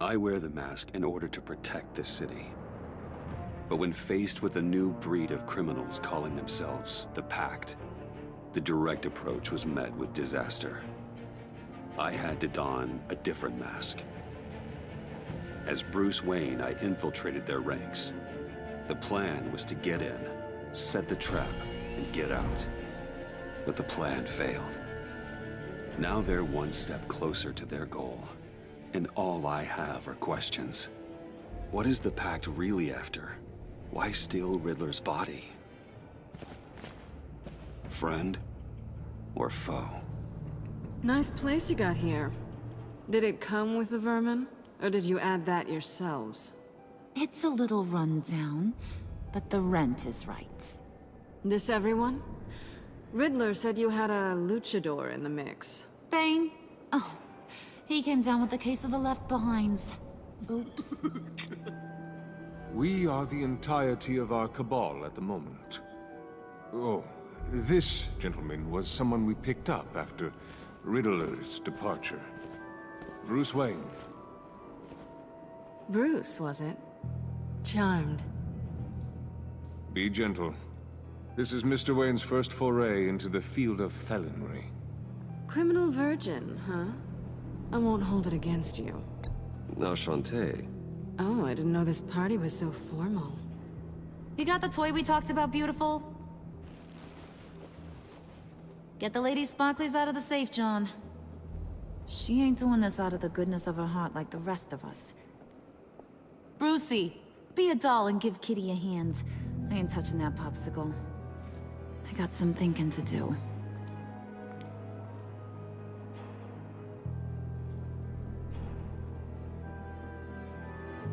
I wear the mask in order to protect this city. But when faced with a new breed of criminals calling themselves the Pact, the direct approach was met with disaster. I had to don a different mask. As Bruce Wayne, I infiltrated their ranks. The plan was to get in, set the trap, and get out. But the plan failed. Now they're one step closer to their goal, and all I have are questions. What is the Pact really after? Why steal Riddler's body? Friend or foe? Nice place you got here. Did it come with the vermin? Or did you add that yourselves? It's a little run down, but the rent is right. This everyone? Riddler said you had a luchador in the mix. Bane? Oh, he came down with a case of the left behinds. Oops. We are the entirety of our cabal at the moment. Oh, this gentleman was someone we picked up after Riddler's departure. Bruce Wayne. Bruce, was it? Charmed. Be gentle. This is Mr. Wayne's first foray into the field of felonry. Criminal virgin, huh? I won't hold it against you. Enchanté. Oh, I didn't know this party was so formal. You got the toy we talked about, beautiful? Get the lady sparklies out of the safe, John. She ain't doing this out of the goodness of her heart like the rest of us. Brucey, be a doll and give Kitty a hand. I ain't touching that popsicle. I got some thinking to do.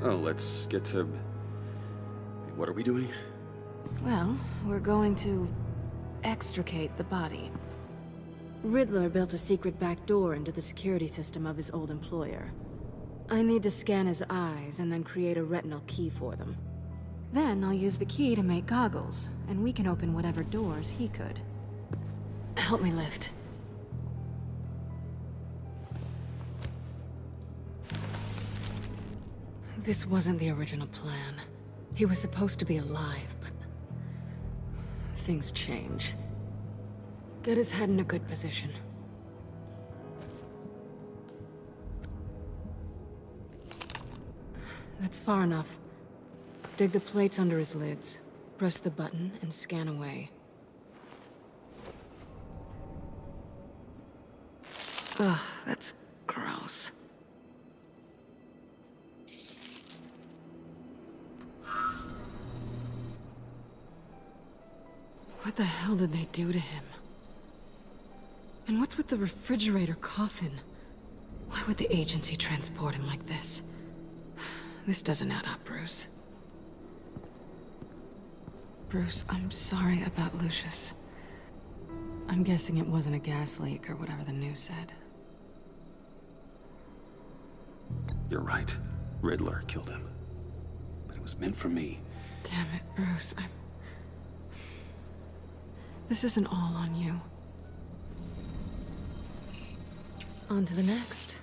Oh, let's get to... What are we doing? Well, we're going to extricate the body. Riddler built a secret back door into the security system of his old employer. I need to scan his eyes and then create a retinal key for them. Then I'll use the key to make goggles, and we can open whatever doors he could. Help me lift. This wasn't the original plan. He was supposed to be alive, but... things change. Get his head in a good position. That's far enough. Dig the plates under his lids. Press the button and scan away. Ugh, that's gross. What the hell did they do to him? And what's with the refrigerator coffin? Why would the agency transport him like this? This doesn't add up, Bruce. Bruce, I'm sorry about Lucius. I'm guessing it wasn't a gas leak or whatever the news said. You're right. Riddler killed him. But it was meant for me. Damn it, Bruce. This isn't all on you. On to the next.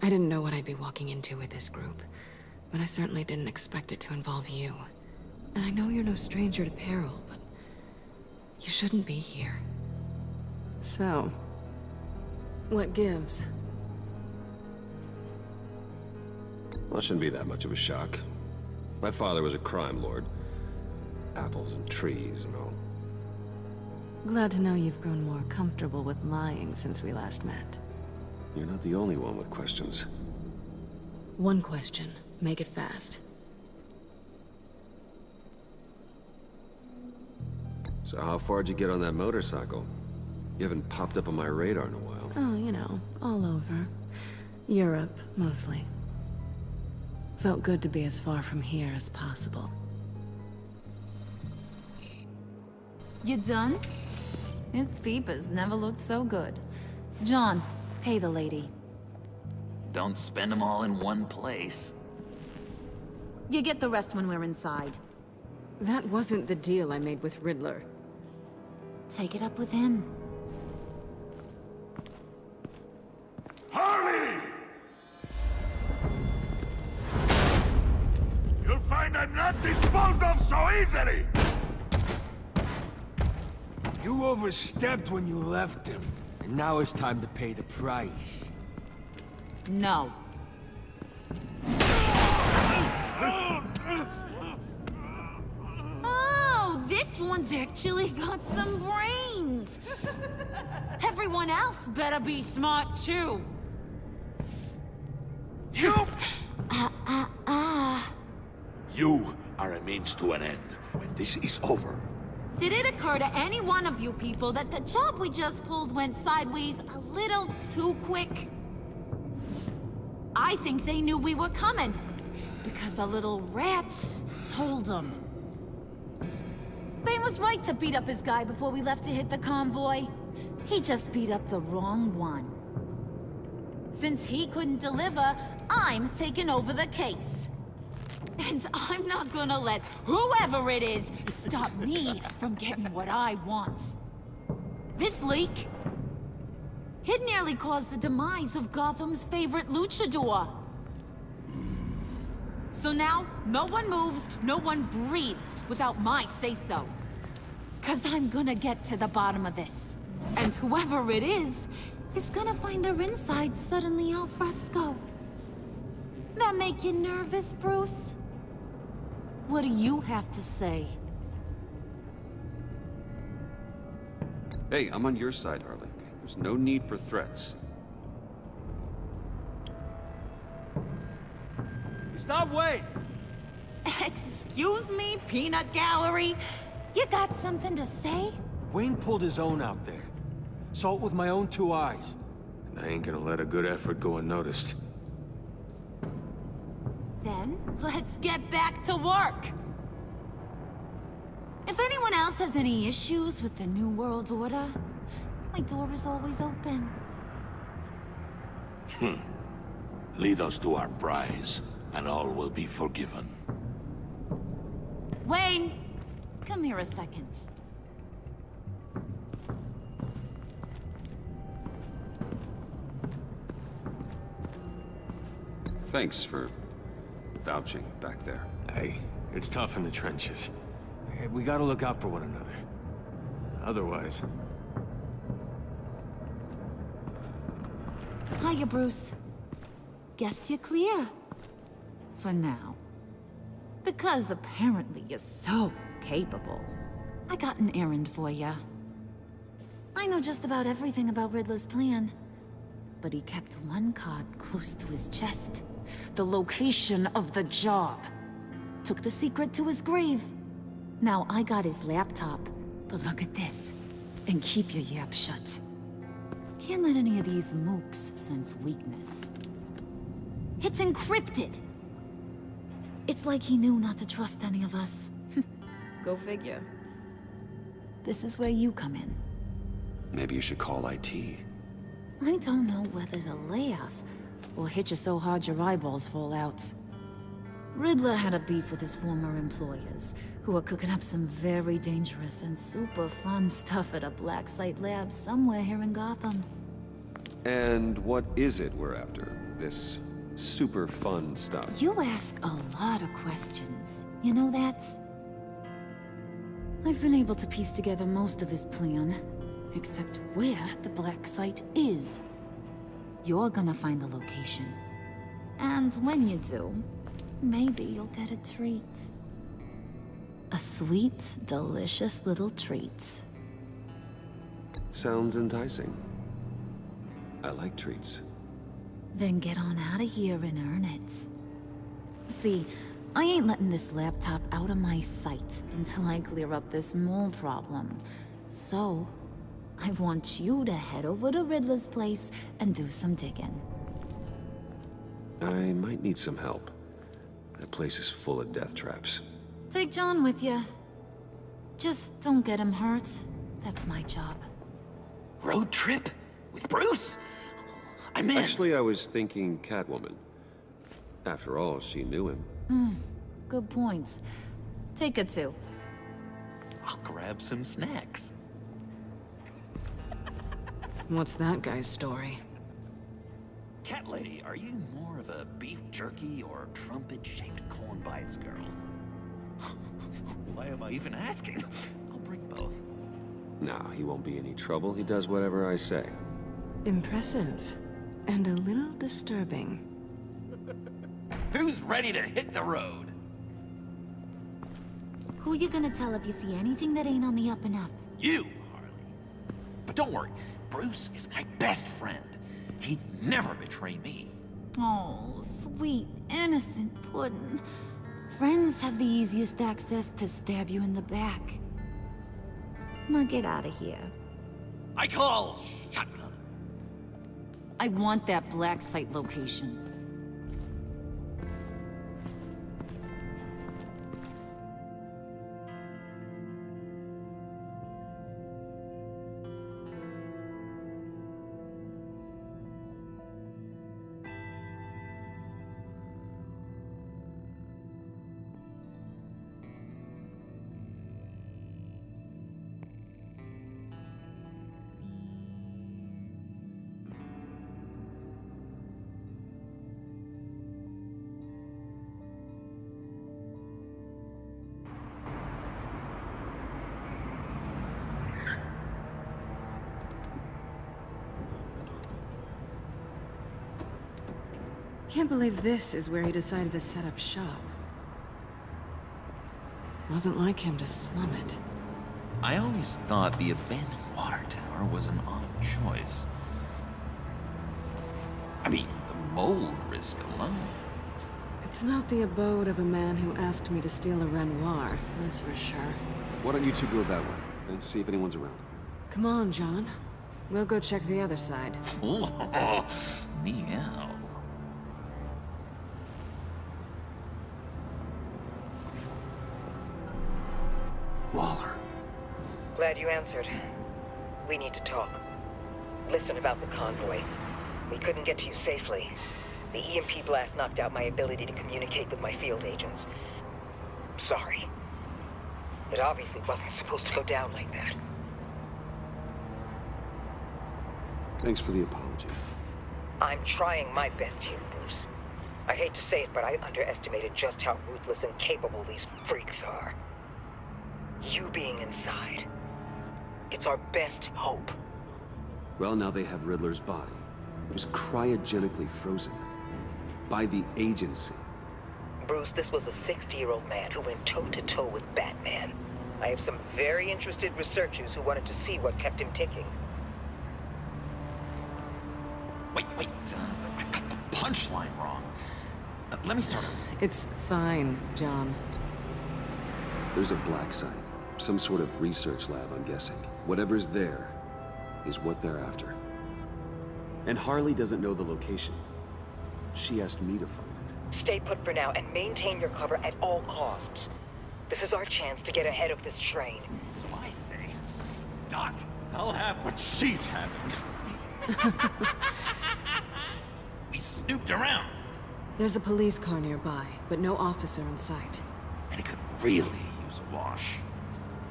I didn't know what I'd be walking into with this group, but I certainly didn't expect it to involve you. And I know you're no stranger to peril, but you shouldn't be here. So, what gives? Well, it shouldn't be that much of a shock. My father was a crime lord. Apples and trees and all. Glad to know you've grown more comfortable with lying since we last met. You're not the only one with questions. One question. Make it fast. So how far'd you get on that motorcycle? You haven't popped up on my radar in a while. Oh, you know, all over. Europe, mostly. Felt good to be as far from here as possible. You done? His peepers never looked so good. John, pay the lady. Don't spend them all in one place. You get the rest when we're inside. That wasn't the deal I made with Riddler. Take it up with him. Harley! You'll find I'm not disposed of so easily! You overstepped when you left him, and now it's time to pay the price. No. Oh, this one's actually got some brains. Everyone else better be smart too. You! You are a means to an end. When this is over, Did it occur to any one of you people that the job we just pulled went sideways a little too quick? I think they knew we were coming, because a little rat told them. Bane was right to beat up his guy before we left to hit the convoy. He just beat up the wrong one. Since he couldn't deliver, I'm taking over the case. And I'm not gonna let whoever it is stop me from getting what I want. This leak, it nearly caused the demise of Gotham's favorite luchador. So now, no one moves, no one breathes without my say-so. 'Cause I'm gonna get to the bottom of this. And whoever it is gonna find their inside suddenly al fresco. That make you nervous, Bruce? What do you have to say? Hey, I'm on your side, Harley. There's no need for threats. Stop, wait! Excuse me, peanut gallery? You got something to say? Wayne pulled his own out there. Saw it with my own two eyes. And I ain't gonna let a good effort go unnoticed. Then, let's get back to work. If anyone else has any issues with the New World Order, my door is always open. lead us to our prize, and all will be forgiven. Wayne, come here a second. Thanks for vouching back there. Hey, it's tough in the trenches. We gotta look out for one another. Otherwise... Hiya, Bruce. Guess you're clear. For now. Because apparently you're so capable. I got an errand for ya. I know just about everything about Riddler's plan. But he kept one card close to his chest. The location of the job. Took the secret to his grave. Now I got his laptop. But look at this. And keep your yap shut. Can't let any of these mooks sense weakness. It's encrypted! It's like he knew not to trust any of us. Go figure. This is where you come in. Maybe you should call IT. I don't know whether to laugh or hit you so hard your eyeballs fall out. Riddler had a beef with his former employers, who are cooking up some very dangerous and super fun stuff at a black site lab somewhere here in Gotham. And what is it we're after? This super fun stuff? You ask a lot of questions. You know that? I've been able to piece together most of his plan, except where the black site is. You're gonna find the location. And when you do, maybe you'll get a treat. A sweet, delicious little treat. Sounds enticing. I like treats. Then get on out of here and earn it. See, I ain't letting this laptop out of my sight until I clear up this mole problem. So, I want you to head over to Riddler's place and do some digging. I might need some help. That place is full of death traps. Take John with you. Just don't get him hurt. That's my job. Road trip? With Bruce? I'm in. Actually, I was thinking Catwoman. After all, she knew him. Good points. Take her too. I'll grab some snacks. What's that guy's story? Cat lady, are you more of a beef jerky or trumpet-shaped corn bites girl? Why am I even asking? I'll bring both. Nah, he won't be any trouble. He does whatever I say. Impressive. And a little disturbing. Who's ready to hit the road? Who you gonna tell if you see anything that ain't on the up and up? You, Harley. But don't worry, Bruce is my best friend. He'd never betray me. Oh, sweet, innocent Puddin'. Friends have the easiest access to stab you in the back. Now get out of here. I call shotgun. I want that black site location. Can't believe this is where he decided to set up shop. Wasn't like him to slum it. I always thought the abandoned water tower was an odd choice. I mean, the mold risk alone. It's not the abode of a man who asked me to steal a Renoir, that's for sure. Why don't you two go that way and see if anyone's around? Come on, John. We'll go check the other side. Meow. Waller. Glad you answered. We need to talk. Listen about the convoy. We couldn't get to you safely. The EMP blast knocked out my ability to communicate with my field agents. Sorry. It obviously wasn't supposed to go down like that. Thanks for the apology. I'm trying my best here, Bruce. I hate to say it, but I underestimated just how ruthless and capable these freaks are. You being inside, it's our best hope. Well, now they have Riddler's body. It was cryogenically frozen. By the agency. Bruce, this was a 60-year-old man who went toe-to-toe with Batman. I have some very interested researchers who wanted to see what kept him ticking. Wait, I got the punchline wrong. Let me start over. It's fine, John. There's a black site. Some sort of research lab, I'm guessing. Whatever's there is what they're after. And Harley doesn't know the location. She asked me to find it. Stay put for now and maintain your cover at all costs. This is our chance to get ahead of this train. So I say, Doc, I'll have what she's having. We snooped around, There's a police car nearby, but no officer in sight. and it could really use a wash.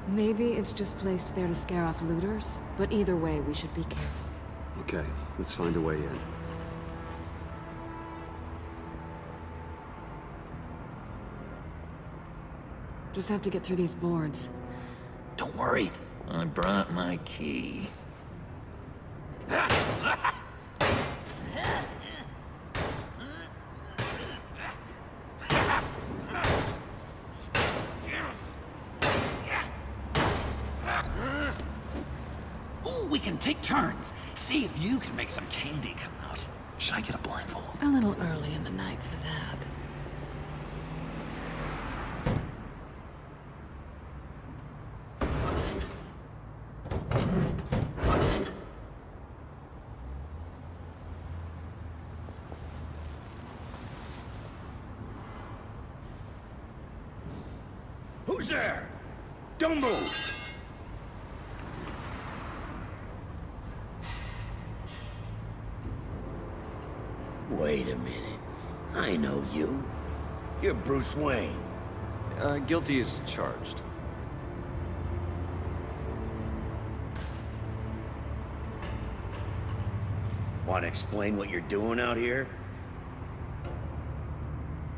Maybe it's just placed there to scare off looters, but either way, we should be careful. Okay, let's find a way in. Just have to get through these boards. Don't worry, I brought my key. Ooh, we can take turns. See if you can make some candy come out. Should I get a blindfold? A little early in the night for that. Who's there? Don't move! Wait a minute. I know you. You're Bruce Wayne. Guilty as charged. Want to explain what you're doing out here?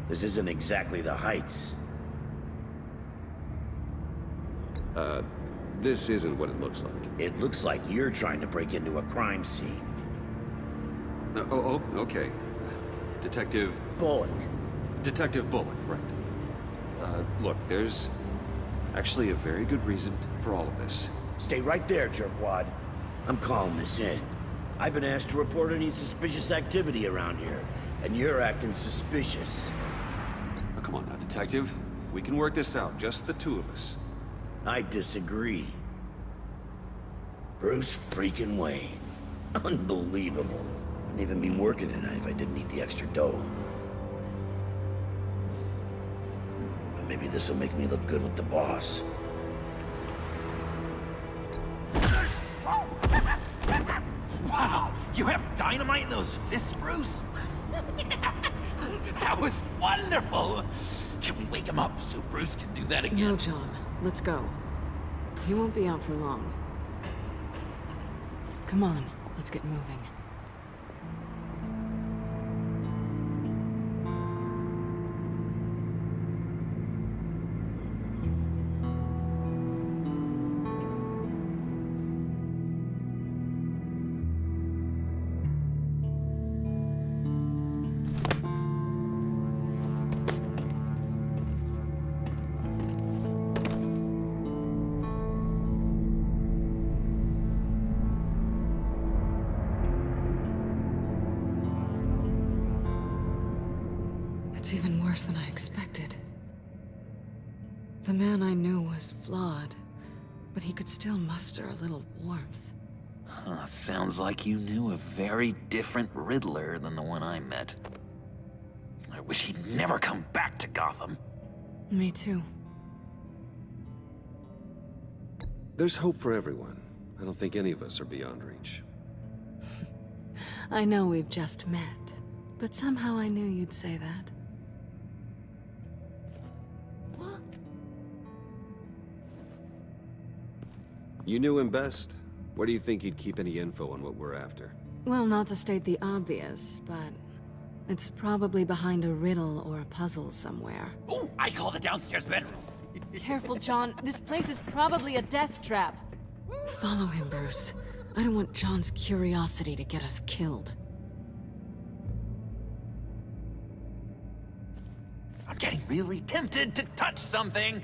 This isn't exactly the Heights. This isn't what it looks like. It looks like you're trying to break into a crime scene. Okay. Detective Bullock. Bullock, right. Look, there's actually a very good reason for all of this. Stay right there, jerkwad. I'm calling this in. I've been asked to report any suspicious activity around here, and you're acting suspicious. Oh, come on now, Detective. We can work this out, just the two of us. I disagree. Bruce freaking Wayne. Unbelievable. Wouldn't even be working tonight if I didn't need the extra dough. But maybe this'll make me look good with the boss. Wow, you have dynamite in those fists, Bruce? That was wonderful! Can we wake him up so Bruce can do that again? No, John. Let's go. He won't be out for long. Come on, let's get moving. It's even worse than I expected. The man I knew was flawed, but he could still muster a little warmth. Sounds like you knew a very different Riddler than the one I met. I wish he'd never come back to Gotham. Me too. There's hope for everyone. I don't think any of us are beyond reach. I know we've just met, but somehow I knew you'd say that. You knew him best. Where do you think he'd keep any info on what we're after? Well, not to state the obvious, but it's probably behind a riddle or a puzzle somewhere. Oh, I call the downstairs bedroom. Careful, John. This place is probably a death trap. Follow him, Bruce. I don't want John's curiosity to get us killed. I'm getting really tempted to touch something.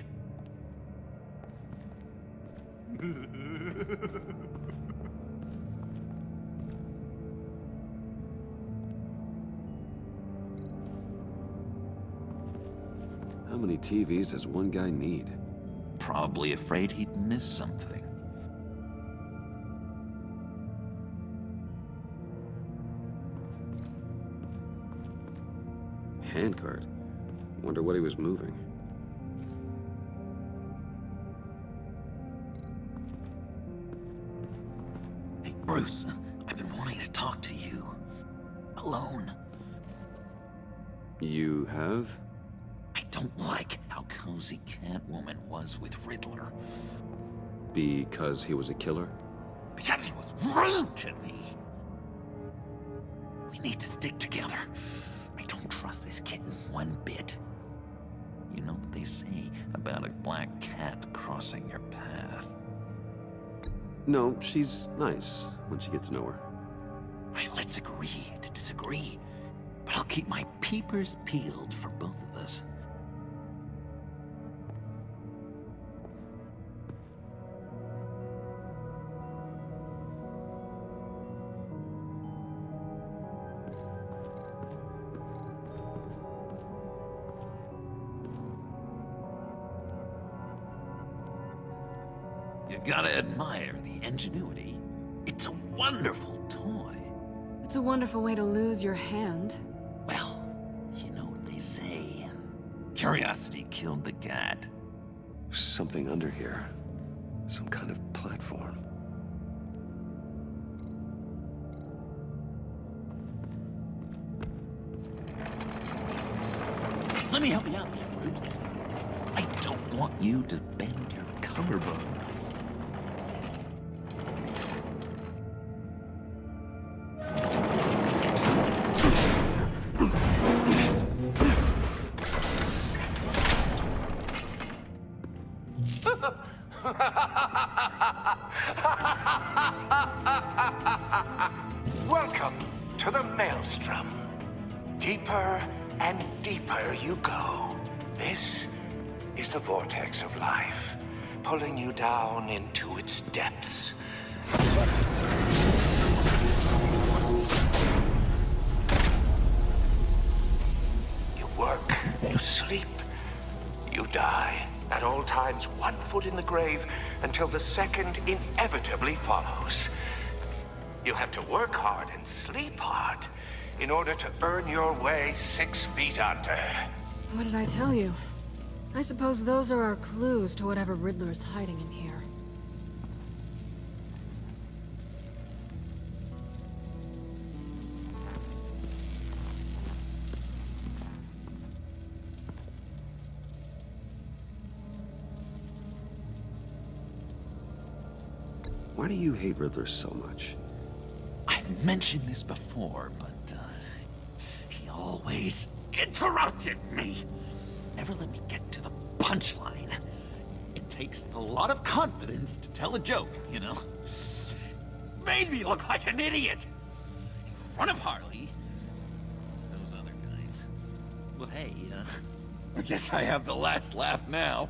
How many TVs does one guy need? Probably afraid he'd miss something. Handcart. Wonder what he was moving. Hey, Bruce, I've been wanting to talk to you. Alone. You have? I don't like how cozy Catwoman was with Riddler. Because he was a killer? Because he was rude to me. We need to stick together. I don't trust this kitten one bit. You know what they say about a black cat crossing your path? No, she's nice once you get to know her. Right, let's agree to disagree. But I'll keep my peepers peeled for both of us. You gotta admire the ingenuity. It's a wonderful toy. It's a wonderful way to lose your hand. Well, you know what they say. Curiosity killed the cat. There's something under here. Some kind of platform. Let me help you out there, Bruce. I don't want you to bend your collarbone. Welcome to the Maelstrom. Deeper and deeper you go. This is the vortex of life, pulling you down into its depths. You work, you sleep, you die. At all times, 1 foot in the grave until the second inevitably follows. You have to work hard and sleep hard in order to earn your way 6 feet under. What did I tell you? I suppose those are our clues to whatever Riddler is hiding in here. Why do you hate Riddler so much? I've mentioned this before, but he always interrupted me. Never let me get to the punchline. It takes a lot of confidence to tell a joke, you know? Made me look like an idiot! In front of Harley. Those other guys. Well, hey, I guess I have the last laugh now.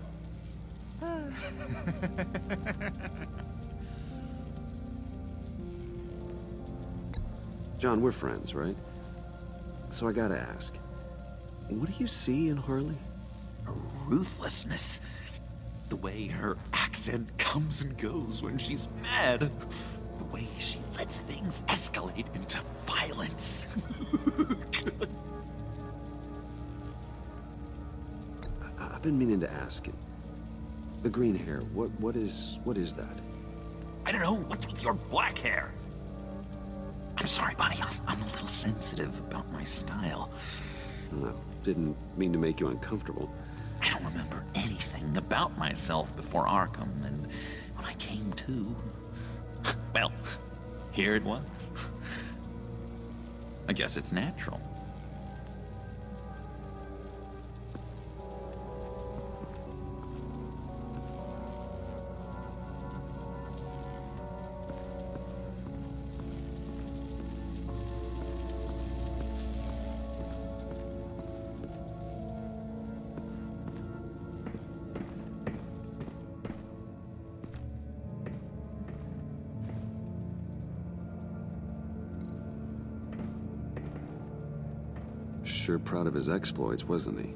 John, we're friends, right? So I gotta ask, what do you see in Harley? Her ruthlessness. The way her accent comes and goes when she's mad. The way she lets things escalate into violence. I've been meaning to ask it. The green hair, what is that? I don't know, what's with your black hair? I'm sorry, buddy. I'm a little sensitive about my style. I didn't mean to make you uncomfortable. I don't remember anything about myself before Arkham, and when I came to... well, here it was. I guess it's natural. Sure proud of his exploits, wasn't he?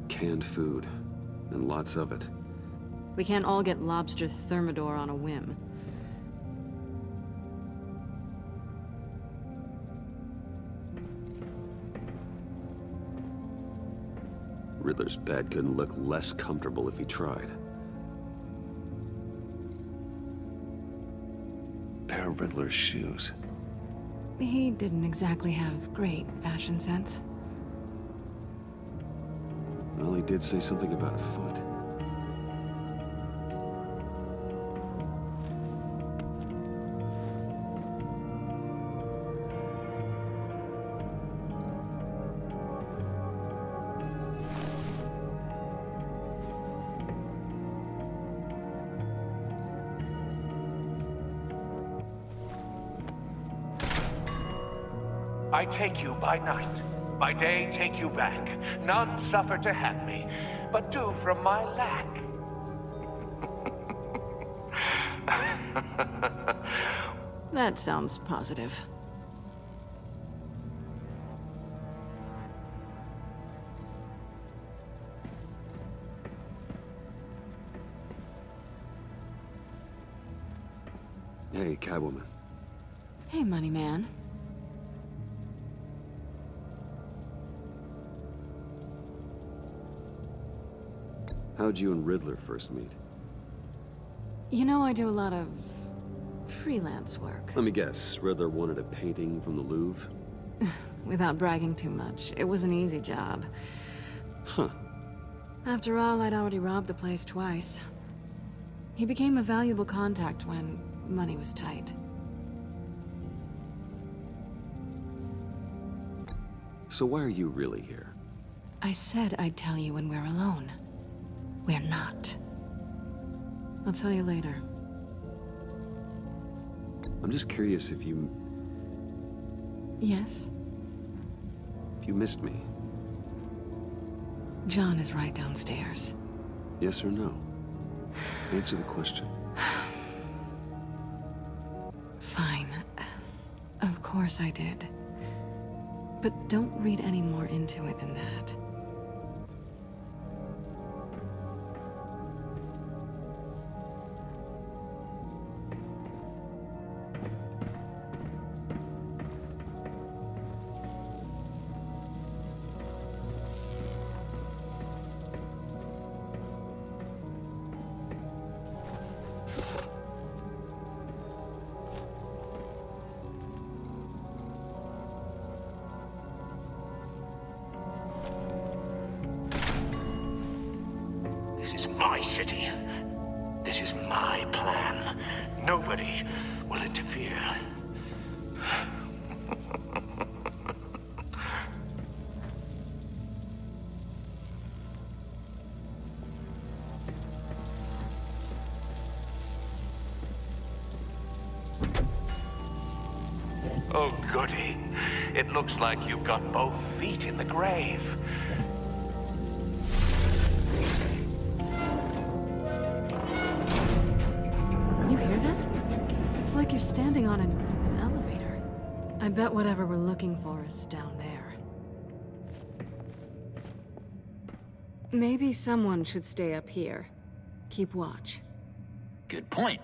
Canned food, and lots of it. We can't all get lobster thermidor on a whim. Riddler's bed couldn't look less comfortable if he tried. Pair of Riddler's shoes. He didn't exactly have great fashion sense. Well, he did say something about a foot. I take you by night, by day take you back. None suffer to have me, but do from my lack. That sounds positive. Hey, Catwoman. Hey, money man. How'd you and Riddler first meet? You know, I do a lot of freelance work. Let me guess, Riddler wanted a painting from the Louvre? Without bragging too much, it was an easy job. Huh. After all, I'd already robbed the place twice. He became a valuable contact when, Money was tight. So why are you really here? I said I'd tell you when we're alone. We're not. I'll tell you later. I'm just curious if you Yes? missed me. John is right downstairs. Yes or no? Answer the question. Fine. Of course I did. But don't read any more into it than that. This is my city. This is my plan. Nobody will interfere. Oh, goody. It looks like you've got both feet in the grave. You hear that? It's like you're standing on an elevator. I bet whatever we're looking for is down there. Maybe someone should stay up here. Keep watch. Good point.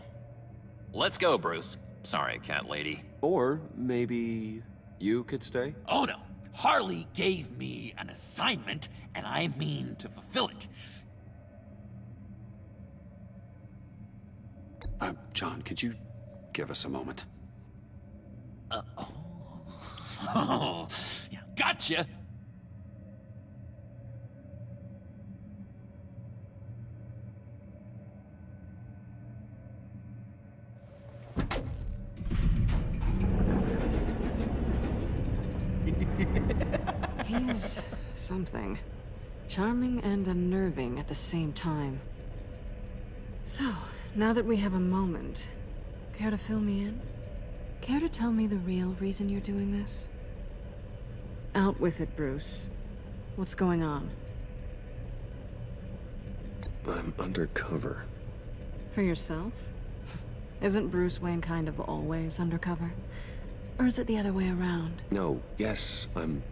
Let's go, Bruce. Sorry, cat lady. Or maybe you could stay? Oh no. Harley gave me an assignment, and I mean to fulfill it. John, could you give us a moment? Oh, yeah, gotcha. He's something. Charming and unnerving at the same time. So, now that we have a moment, care to fill me in? Care to tell me the real reason you're doing this? Out with it, Bruce. What's going on? I'm undercover. For yourself? Isn't Bruce Wayne kind of always undercover? Or is it the other way around? No, yes, I'm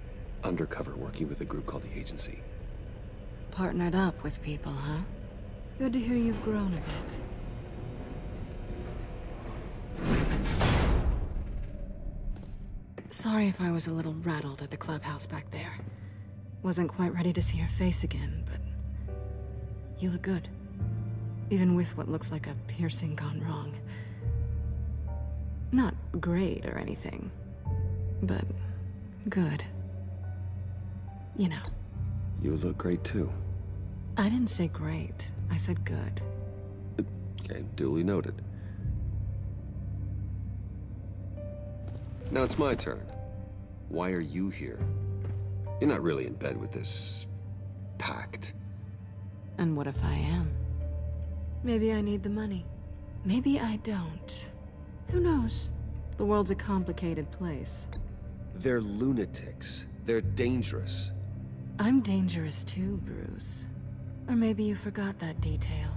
undercover working with a group called the Agency. Partnered up with people, huh? Good to hear you've grown a bit. Sorry if I was a little rattled at the clubhouse back there. Wasn't quite ready to see your face again, but you look good. Even with what looks like a piercing gone wrong. Not great or anything, but good. You know. You look great too. I didn't say great. I said good. Okay, duly noted. Now it's my turn. Why are you here? You're not really in bed with this pact. And what if I am? Maybe I need the money. Maybe I don't. Who knows? The world's a complicated place. They're lunatics. They're dangerous. I'm dangerous too, Bruce. Or maybe you forgot that detail.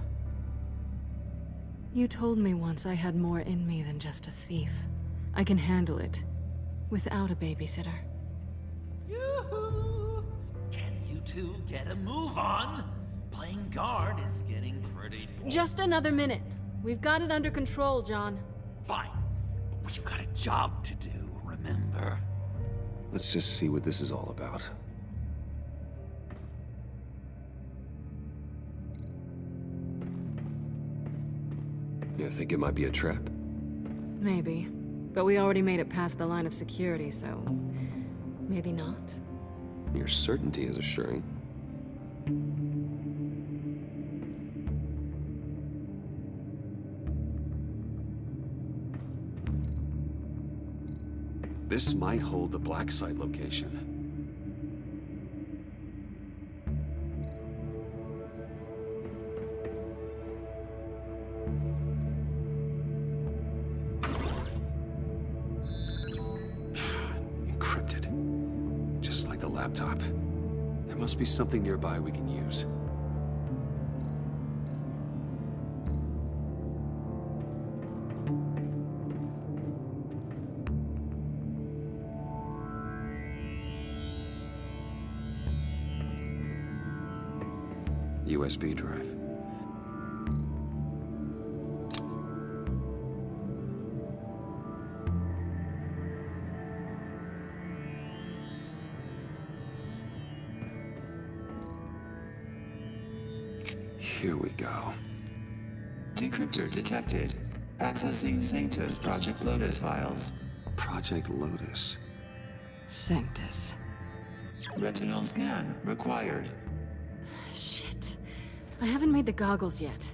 You told me once I had more in me than just a thief. I can handle it. Without a babysitter. Yoo-hoo! Can you two get a move on? Playing guard is getting pretty boring. Just another minute. We've got it under control, John. Fine. But we've got a job to do, remember? Let's just see what this is all about. You think it might be a trap? Maybe. But we already made it past the line of security, so... maybe not. Your certainty is assuring. This might hold the black site location. Encrypted. Just like the laptop. There must be something nearby we can use. USB drive. Here we go. Decryptor detected. Accessing Sanctus Project Lotus files. Project Lotus. Sanctus. Retinal scan required. Shit. I haven't made the goggles yet.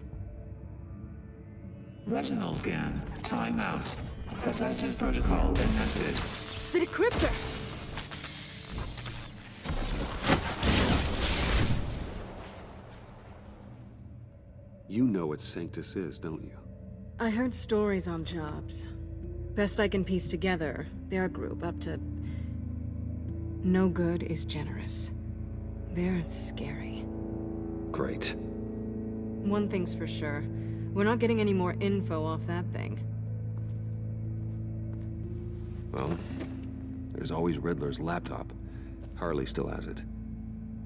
Retinal scan. Timeout. Hephaestus protocol enacted. The decryptor! You know what Sanctus is, don't you? I heard stories on jobs. Best I can piece together, their group up to... No good is generous. They're scary. Great. One thing's for sure. We're not getting any more info off that thing. Well, there's always Riddler's laptop. Harley still has it.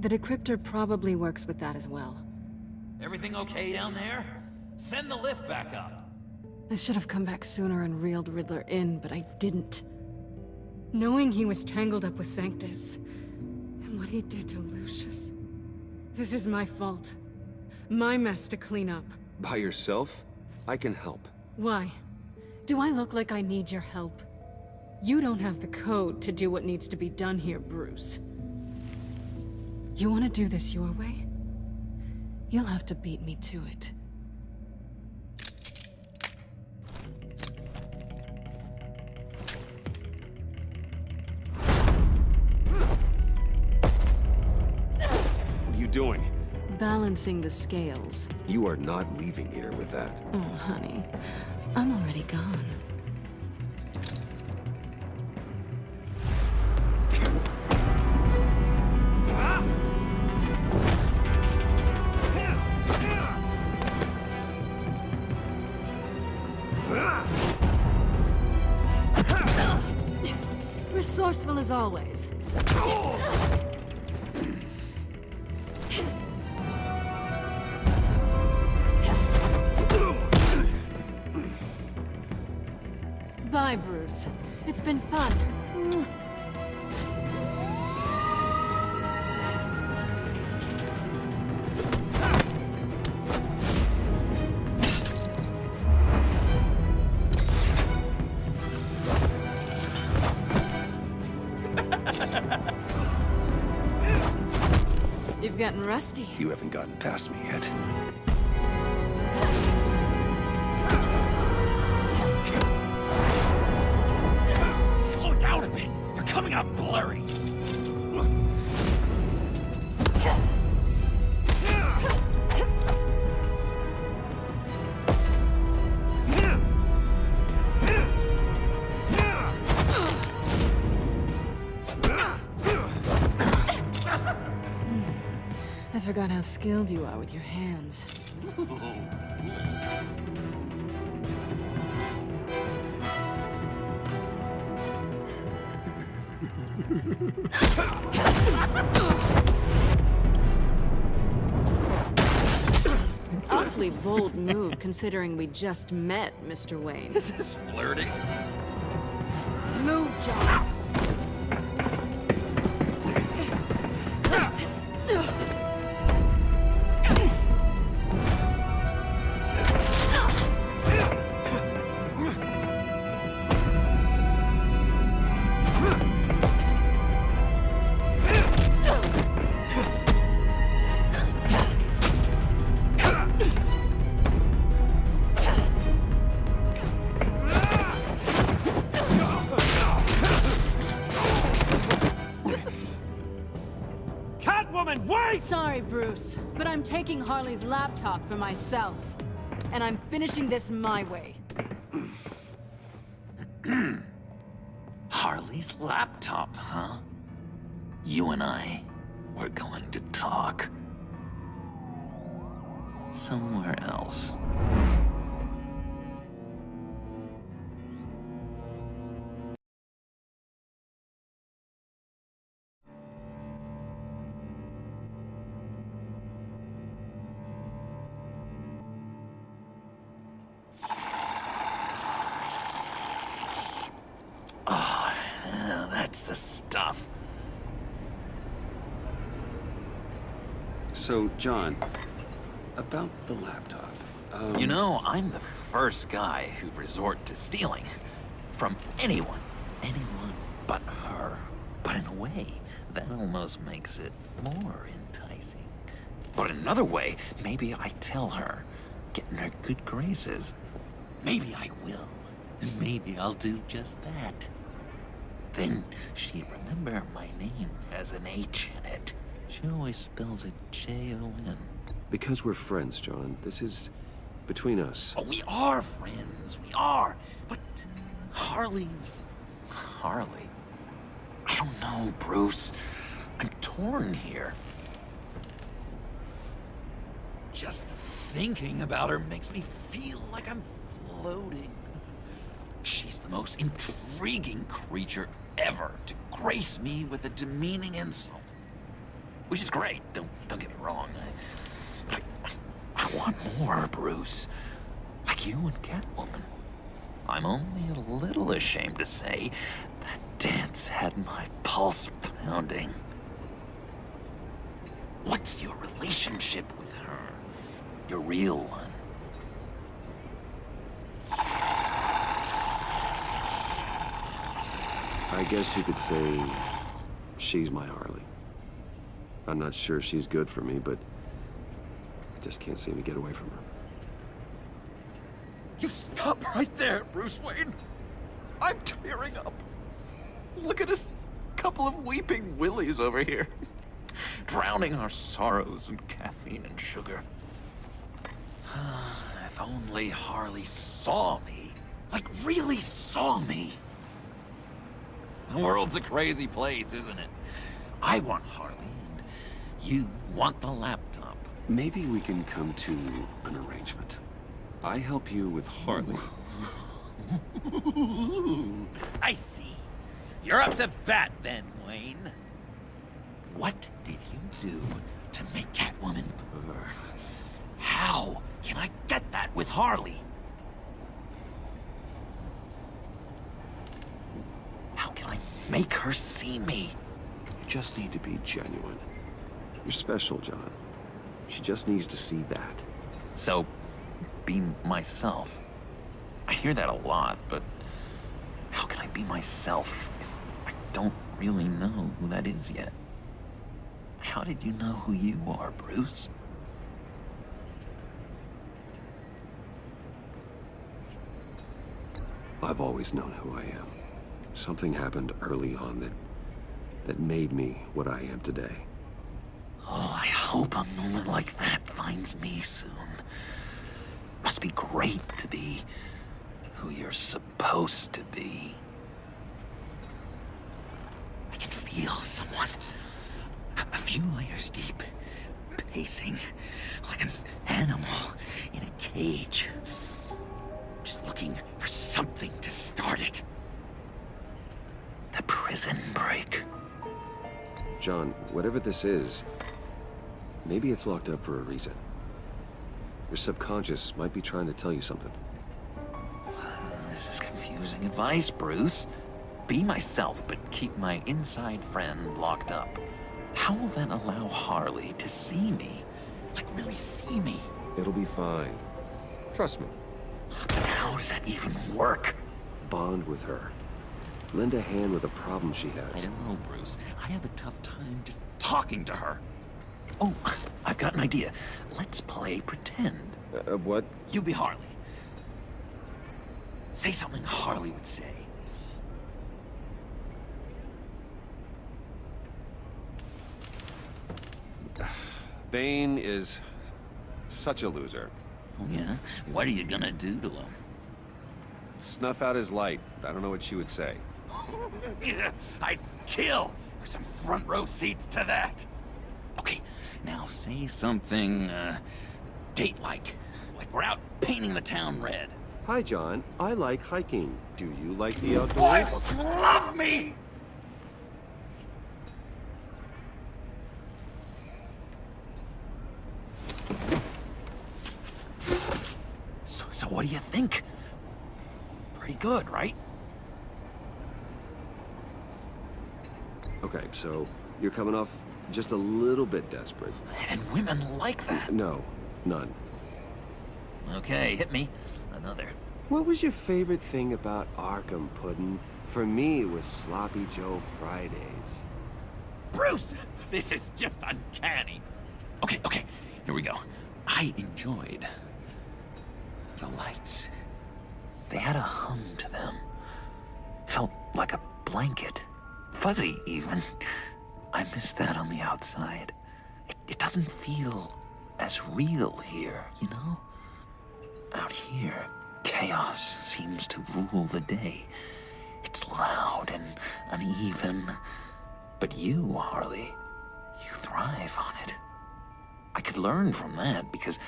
The decryptor probably works with that as well. Everything okay down there? Send the lift back up. I should have come back sooner and reeled Riddler in, but I didn't. Knowing he was tangled up with Sanctus, and what he did to Lucius. This is my fault. My mess to clean up. By yourself? I can help. Why? Do I look like I need your help? You don't have the code to do what needs to be done here, Bruce. You want to do this your way? You'll have to beat me to it. What are you doing? Balancing the scales. You are not leaving here with that. Oh, honey. I'm already gone. Resourceful as always. Bye, Bruce. It's been fun. You've gotten rusty. You haven't gotten past me yet. Slow down a bit. You're coming out blurry. I forgot how skilled you are with your hands. An awfully bold move, considering we just met, Mr. Wayne. This is flirting. Move, John. Catwoman, wait! Sorry, Bruce, but I'm taking Harley's laptop for myself. And I'm finishing this my way. Harley's laptop, huh? You and I, we're going to talk. Somewhere else. Oh, yeah, that's the stuff. So, John, about the laptop. You know, I'm the first guy who'd resort to stealing. From anyone. Anyone but her. But in a way, that almost makes it more enticing. But in another way, maybe I tell her, get in her good graces. Maybe I will. And maybe I'll do just that. Then she'd remember my name has an H in it. She always spells it Jon. Because we're friends, John. This is between us. Oh, we are friends. We are. But Harley's... Harley? I don't know, Bruce. I'm torn here. Just thinking about her makes me feel like I'm floating. She's the most intriguing creature ever to grace me with a demeaning insult. Which is great, don't get me wrong. But I want more, Bruce. Like you and Catwoman. I'm only a little ashamed to say that dance had my pulse pounding. What's your relationship with her? Your real one? I guess you could say she's my Harley. I'm not sure she's good for me, but I just can't seem to get away from her. You stop right there, Bruce Wayne. I'm tearing up. Look at us, couple of weeping willies over here. Drowning our sorrows in caffeine and sugar. If only Harley saw me. Like, really saw me. The world's a crazy place, isn't it? I want Harley, and you want the laptop. Maybe we can come to an arrangement. I help you with Harley. I see. You're up to bat then, Wayne. What did you do to make Catwoman purr? How can I get that with Harley? How can I make her see me? You just need to be genuine. You're special, John. She just needs to see that. So, be myself. I hear that a lot, but how can I be myself if I don't really know who that is yet? How did you know who you are, Bruce? I've always known who I am. Something happened early on that made me what I am today. Oh, I hope a moment like that finds me soon. Must be great to be who you're supposed to be. I can feel someone a few layers deep, pacing like an animal in a cage. Just looking for something to start it. The prison break. John, whatever this is, maybe it's locked up for a reason. Your subconscious might be trying to tell you something. This is confusing advice, Bruce. Be myself, but keep my inside friend locked up. How will that allow Harley to see me? Like, really see me? It'll be fine. Trust me. But how does that even work? Bond with her. Lend a hand with a problem she I has. don't know, Bruce. I have a tough time just talking to her. Oh, I've got an idea. Let's play pretend. What? You be Harley. Say something Harley would say. Bane is such a loser. Yeah? What are you gonna do to him? Snuff out his light. I don't know what she would say. Yeah, I'd kill for some front row seats to that. Okay, now say something, date-like. Like we're out painting the town red. Hi, John. I like hiking. Do you like the outdoors? What? You love me! So what do you think? Pretty good, right? Okay, so you're coming off just a little bit desperate. And women like that. No, none. Okay, hit me. Another. What was your favorite thing about Arkham, Puddin'? For me, it was Sloppy Joe Fridays. Bruce! This is just uncanny. Okay, here we go. I enjoyed the lights. They had a hum to them. Felt like a blanket. Fuzzy, even. I miss that on the outside. It doesn't feel as real here, you know? Out here, chaos seems to rule the day. It's loud and uneven. But you, Harley, you thrive on it. I could learn from that because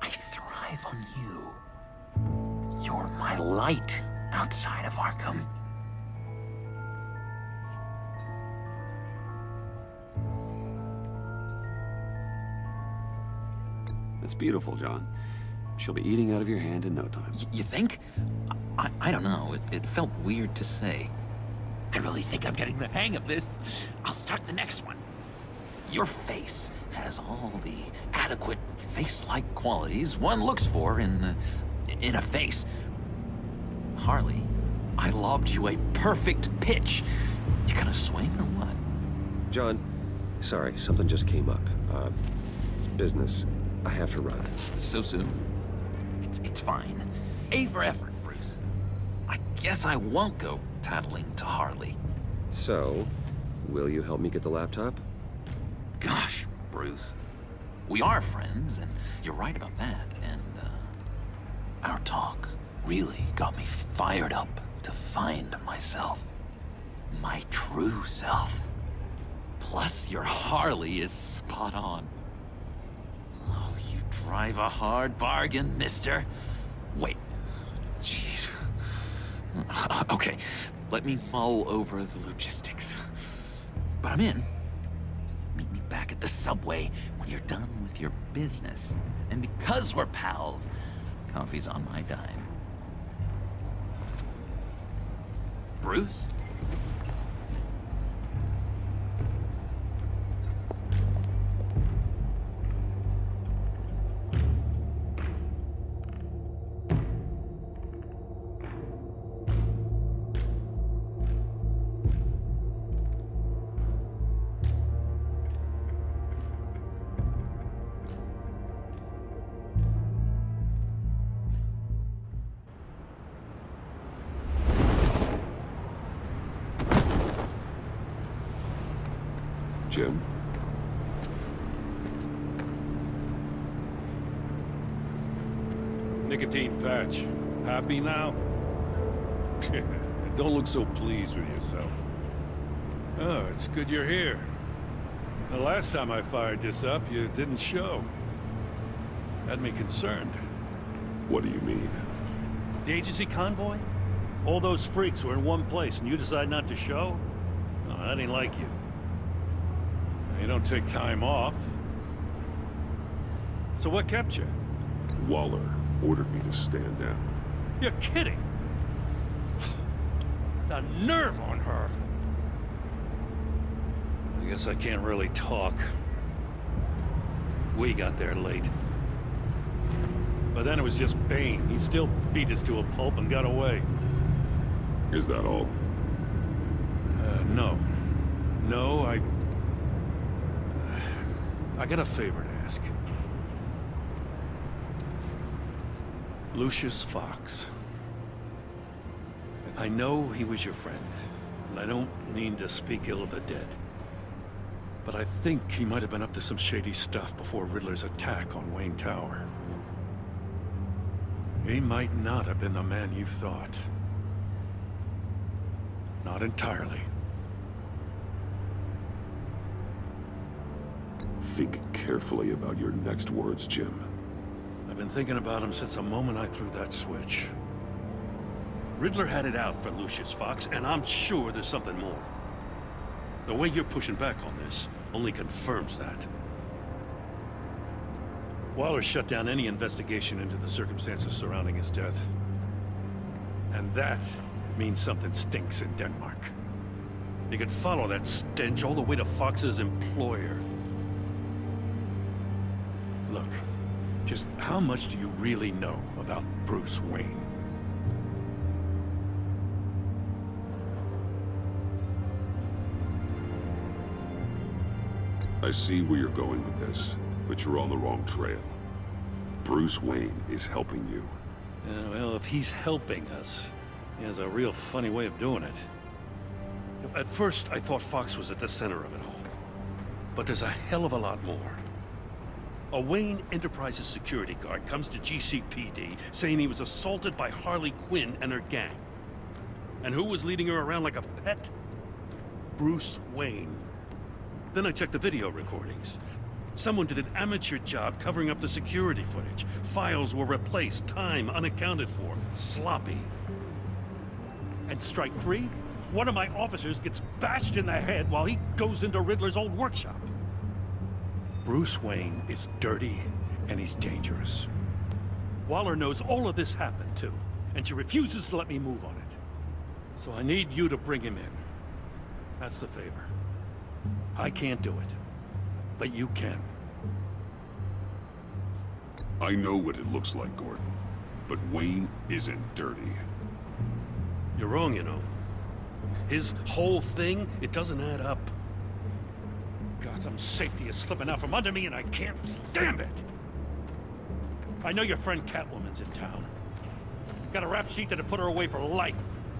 I thrive on you. You're my light outside of Arkham. It's beautiful, John. She'll be eating out of your hand in no time. You think? I don't know. It felt weird to say. I really think I'm getting the hang of this. I'll start the next one. Your face has all the adequate face-like qualities one looks for in a face. Harley, I lobbed you a perfect pitch. You gonna swing or what? John, sorry, something just came up. It's business. I have to run. So soon? It's fine. A for effort, Bruce. I guess I won't go tattling to Harley. So, will you help me get the laptop? Gosh, Bruce. We are friends, and you're right about that. And, our talk really got me fired up to find myself. My true self. Plus, your Harley is spot on. Oh, you drive a hard bargain, mister. Wait. Jeez. Okay, let me mull over the logistics. But I'm in. Meet me back at the subway when you're done with your business. And because we're pals, coffee's on my dime. Bruce? Jim? Nicotine patch. Happy now? Don't look so pleased with yourself. Oh, it's good you're here. The last time I fired this up, you didn't show. Had me concerned. What do you mean? The agency convoy? All those freaks were in one place and you decide not to show? No, that ain't like you. You don't take time off. So what kept you? Waller ordered me to stand down. You're kidding! The nerve on her! I guess I can't really talk. We got there late. But then it was just Bane. He still beat us to a pulp and got away. Is that all? No. No, I got a favor to ask. Lucius Fox. I know he was your friend, and I don't mean to speak ill of the dead. But I think he might have been up to some shady stuff before Riddler's attack on Wayne Tower. He might not have been the man you thought. Not entirely. Think carefully about your next words, Jim. I've been thinking about him since the moment I threw that switch. Riddler had it out for Lucius Fox, and I'm sure there's something more. The way you're pushing back on this only confirms that. Waller shut down any investigation into the circumstances surrounding his death. And that means something stinks in Denmark. You could follow that stench all the way to Fox's employer. Look, just how much do you really know about Bruce Wayne? I see where you're going with this, but you're on the wrong trail. Bruce Wayne is helping you. Well, if he's helping us, he has a real funny way of doing it. At first, I thought Fox was at the center of it all. But there's a hell of a lot more. A Wayne Enterprises security guard comes to GCPD saying he was assaulted by Harley Quinn and her gang. And who was leading her around like a pet? Bruce Wayne. Then I checked the video recordings. Someone did an amateur job covering up the security footage. Files were replaced, time unaccounted for, sloppy. And strike three? One of my officers gets bashed in the head while he goes into Riddler's old workshop. Bruce Wayne is dirty and he's dangerous. Waller knows all of this happened too, and she refuses to let me move on it. So I need you to bring him in. That's the favor. I can't do it, but you can. I know what it looks like, Gordon, but Wayne isn't dirty. You're wrong, you know. His whole thing, it doesn't add up. Gotham's safety is slipping out from under me and I can't stand it. I know your friend Catwoman's in town. Got a rap sheet that'd put her away for life.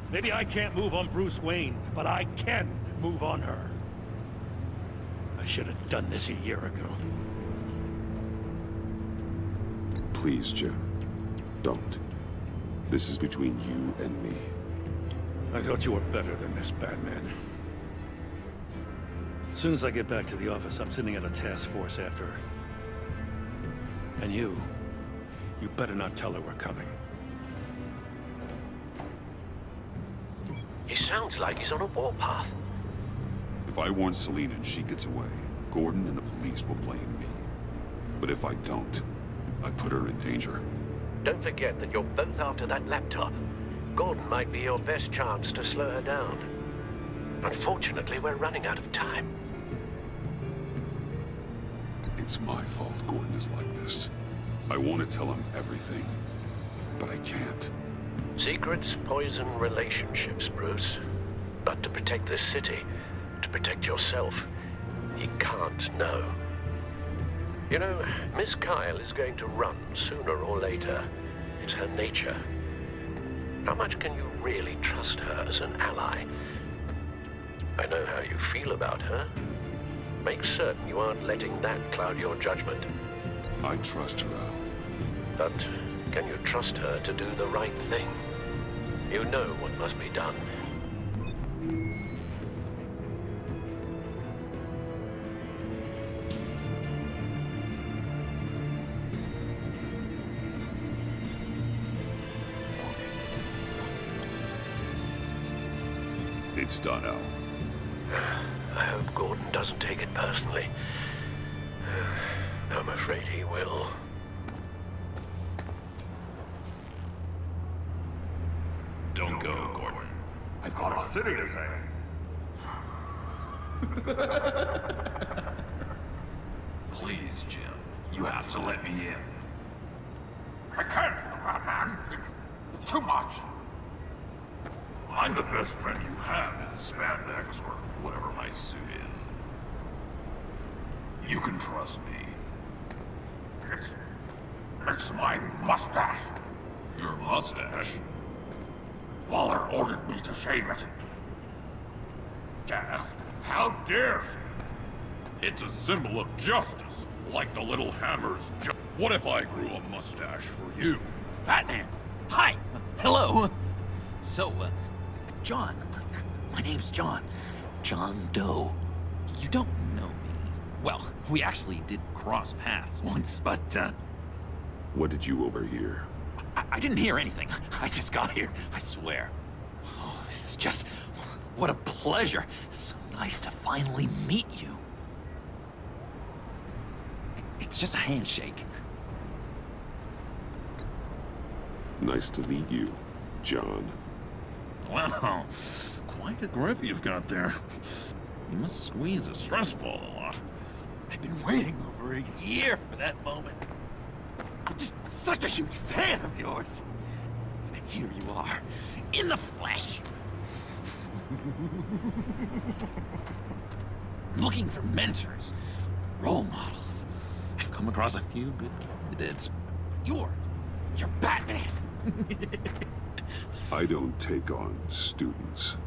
Maybe I can't move on Bruce Wayne, but I can move on her. I should have done this a year ago. Please, Jim. Don't. This is between you and me. I thought you were better than this, Batman. As soon as I get back to the office, I'm sitting at a task force after her. And you better not tell her we're coming. He sounds like he's on a warpath. If I warn Selina and she gets away, Gordon and the police will blame me. But if I don't, I put her in danger. Don't forget that you're both after that laptop. Gordon might be your best chance to slow her down. Unfortunately, we're running out of time. It's my fault Gordon is like this. I want to tell him everything, but I can't. Secrets poison relationships, Bruce. But to protect this city, to protect yourself, you can't know. You know, Miss Kyle is going to run sooner or later. It's her nature. How much can you really trust her as an ally? I know how you feel about her. Make certain you aren't letting that cloud your judgment. I trust her, Al. But can you trust her to do the right thing? You know what must be done. It's done, Al. I hope Gordon doesn't take it personally. I'm afraid he will. Don't go, Gordon. I've got a city to save. Please, Jim. You have to let me in. I can't, Batman. It's too much. I'm the best friend you have in spandex or whatever my suit is. You can trust me. It's my mustache. Your mustache? Waller ordered me to shave it. Death? How dare she? It's a symbol of justice, like the little hammer's What if I grew a mustache for you? Batman! Hi! Hello! So, John. My name's John. John Doe. You don't know me. Well, we actually did cross paths once, but, What did you overhear? I didn't hear anything. I just got here, I swear. Oh, this is just... What a pleasure. So nice to finally meet you. It's just a handshake. Nice to meet you, John. Wow, quite a grip you've got there. You must squeeze a stress ball a lot. I've been waiting over a year for that moment. I'm just such a huge fan of yours. And here you are, in the flesh. I'm looking for mentors, role models. I've come across a few good candidates. You're Batman. I don't take on students.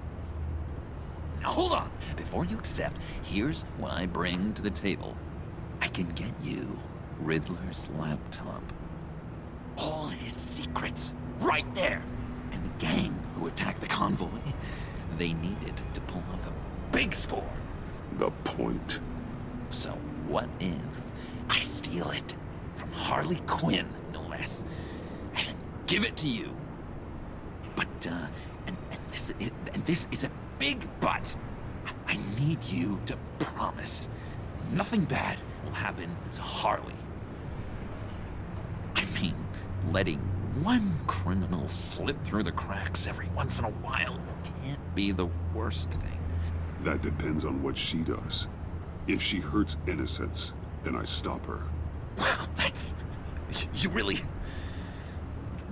Now hold on. Before you accept, here's what I bring to the table. I can get you Riddler's laptop. All his secrets, right there. And the gang who attacked the convoy, they needed to pull off a big score. The point. So what if I steal it from Harley Quinn, no less, and give it to you? But, and this is a big but. I need you to promise nothing bad will happen to Harley. I mean, letting one criminal slip through the cracks every once in a while can't be the worst thing. That depends on what she does. If she hurts innocents, then I stop her. Wow, that's... You really...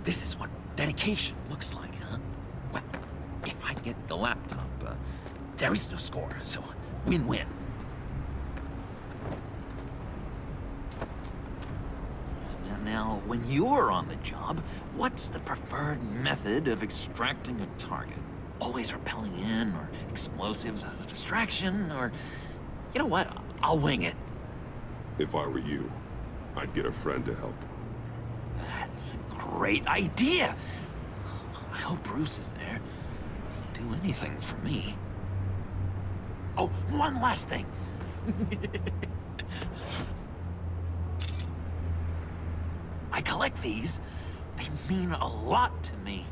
This is what dedication looks like, huh? Well, if I get the laptop, there is no score, so win-win. Now, when you're on the job, what's the preferred method of extracting a target? Always rappelling in, or explosives as a distraction, or... You know what? I'll wing it. If I were you, I'd get a friend to help. That's a great idea. I hope Bruce is there. He'd do anything for me. Oh, one last thing. I collect these. They mean a lot to me.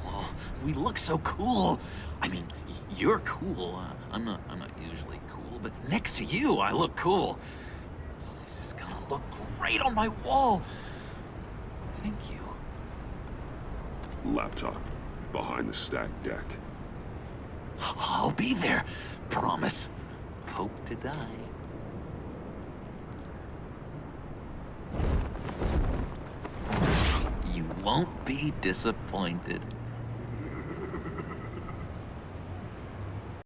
Oh, we look so cool. I mean, you're cool. I'm not usually cool, but next to you, I look cool. This is gonna look great on my wall. Thank you. Laptop. Behind the stacked deck. I'll be there. Promise. Hope to die. You won't be disappointed.